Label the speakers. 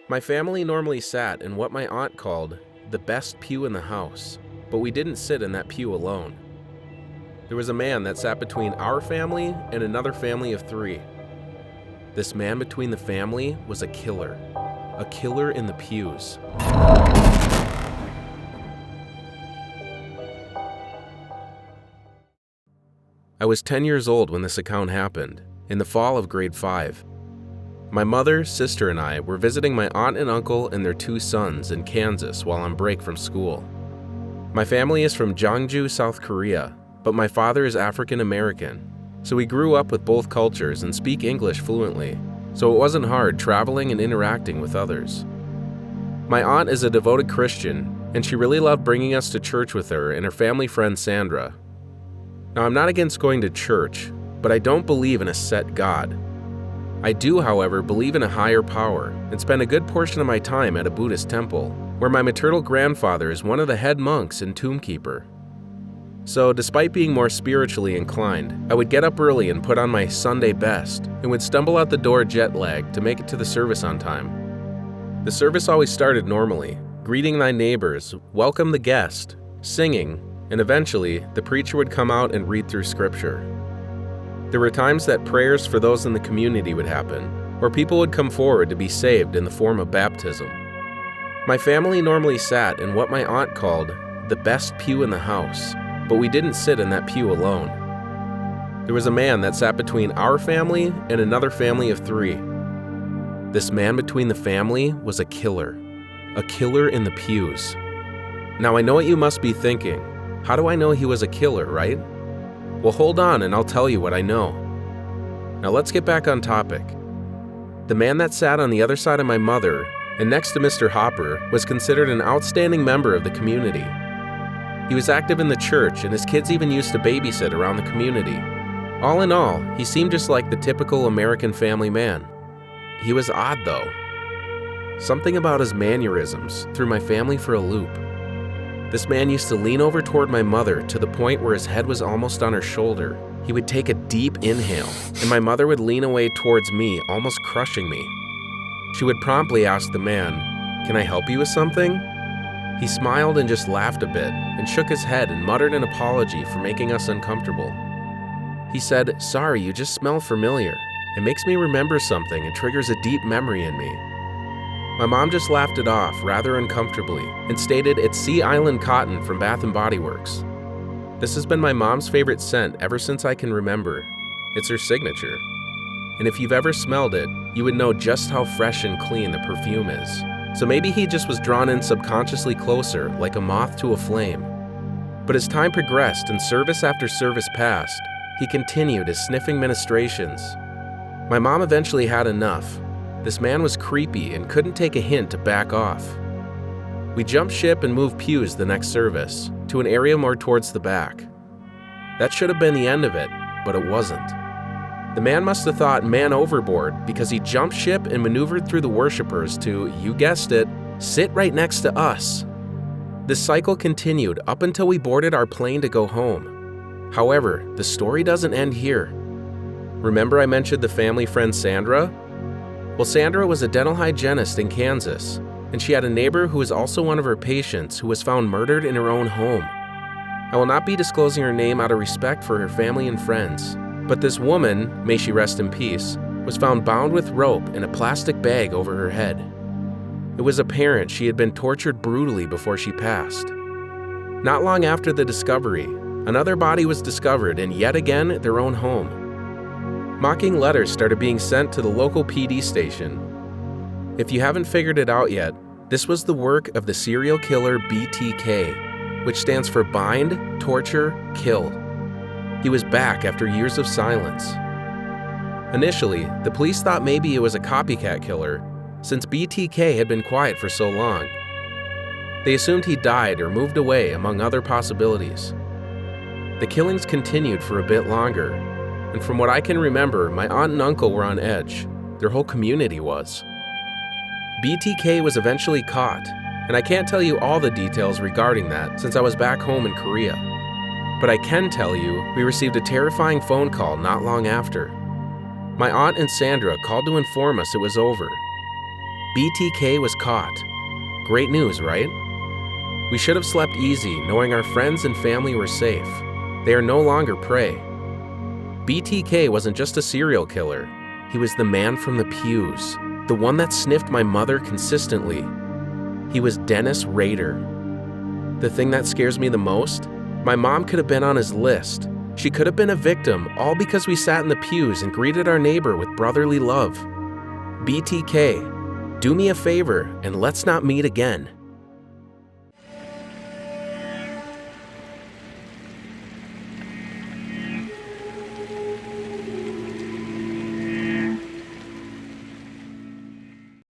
Speaker 1: My family normally sat in what my aunt called the best pew in the house, but we didn't sit in that pew alone. There was a man that sat between our family and another family of 3. This man between the family was a killer in the pews. I was 10 years old when this account happened, in the fall of grade 5. My mother, sister, and I were visiting my aunt and uncle and their 2 sons in Kansas while on break from school. My family is from Jeongju, South Korea, but my father is African American, so we grew up with both cultures and speak English fluently, so it wasn't hard traveling and interacting with others. My aunt is a devoted Christian, and she really loved bringing us to church with her and her family friend Sandra. Now, I'm not against going to church, but I don't believe in a set God. I do, however, believe in a higher power and spend a good portion of my time at a Buddhist temple, where my maternal grandfather is one of the head monks and tomb keeper. So, despite being more spiritually inclined, I would get up early and put on my Sunday best and would stumble out the door jet-lagged to make it to the service on time. The service always started normally, greeting thy neighbors, welcome the guest, singing, and eventually the preacher would come out and read through scripture. There were times that prayers for those in the community would happen, or people would come forward to be saved in the form of baptism. My family normally sat in what my aunt called the best pew in the house, but we didn't sit in that pew alone. There was a man that sat between our family and another family of 3. This man between the family was a killer in the pews. Now I know what you must be thinking. How do I know he was a killer, right? Well, hold on and I'll tell you what I know. Now let's get back on topic. The man that sat on the other side of my mother and next to Mr. Hopper was considered an outstanding member of the community. He was active in the church and his kids even used to babysit around the community. All in all, he seemed just like the typical American family man. He was odd though. Something about his mannerisms threw my family for a loop. This man used to lean over toward my mother to the point where his head was almost on her shoulder. He would take a deep inhale, and my mother would lean away towards me, almost crushing me. She would promptly ask the man, "Can I help you with something?" He smiled and just laughed a bit, and shook his head and muttered an apology for making us uncomfortable. He said, "Sorry, you just smell familiar. It makes me remember something and triggers a deep memory in me." My mom just laughed it off rather uncomfortably and stated it's Sea Island cotton from Bath & Body Works. This has been my mom's favorite scent ever since I can remember. It's her signature. And if you've ever smelled it, you would know just how fresh and clean the perfume is. So maybe he just was drawn in subconsciously closer, like a moth to a flame. But as time progressed and service after service passed, he continued his sniffing ministrations. My mom eventually had enough. This man was creepy and couldn't take a hint to back off. We jumped ship and moved pews the next service, to an area more towards the back. That should have been the end of it, but it wasn't. The man must have thought man overboard because he jumped ship and maneuvered through the worshipers to, you guessed it, sit right next to us. This cycle continued up until we boarded our plane to go home. However, the story doesn't end here. Remember I mentioned the family friend Sandra? Well, Sandra was a dental hygienist in Kansas, and she had a neighbor who was also one of her patients who was found murdered in her own home. I will not be disclosing her name out of respect for her family and friends, but this woman, may she rest in peace, was found bound with rope in a plastic bag over her head. It was apparent she had been tortured brutally before she passed. Not long after the discovery, another body was discovered in yet again their own home. Mocking letters started being sent to the local PD station. If you haven't figured it out yet, this was the work of the serial killer BTK, which stands for Bind, Torture, Kill. He was back after years of silence. Initially, the police thought maybe it was a copycat killer, since BTK had been quiet for so long. They assumed he died or moved away, among other possibilities. The killings continued for a bit longer, and from what I can remember, my aunt and uncle were on edge. Their whole community was. BTK was eventually caught, and I can't tell you all the details regarding that since I was back home in Korea. But I can tell you we received a terrifying phone call not long after. My aunt and Sandra called to inform us it was over. BTK was caught. Great news, right? We should have slept easy, knowing our friends and family were safe. They are no longer prey. BTK wasn't just a serial killer. He was the man from the pews, the one that sniffed my mother consistently. He was Dennis Rader. The thing that scares me the most? My mom could have been on his list. She could have been a victim, all because we sat in the pews and greeted our neighbor with brotherly love. BTK, do me a favor and let's not meet again.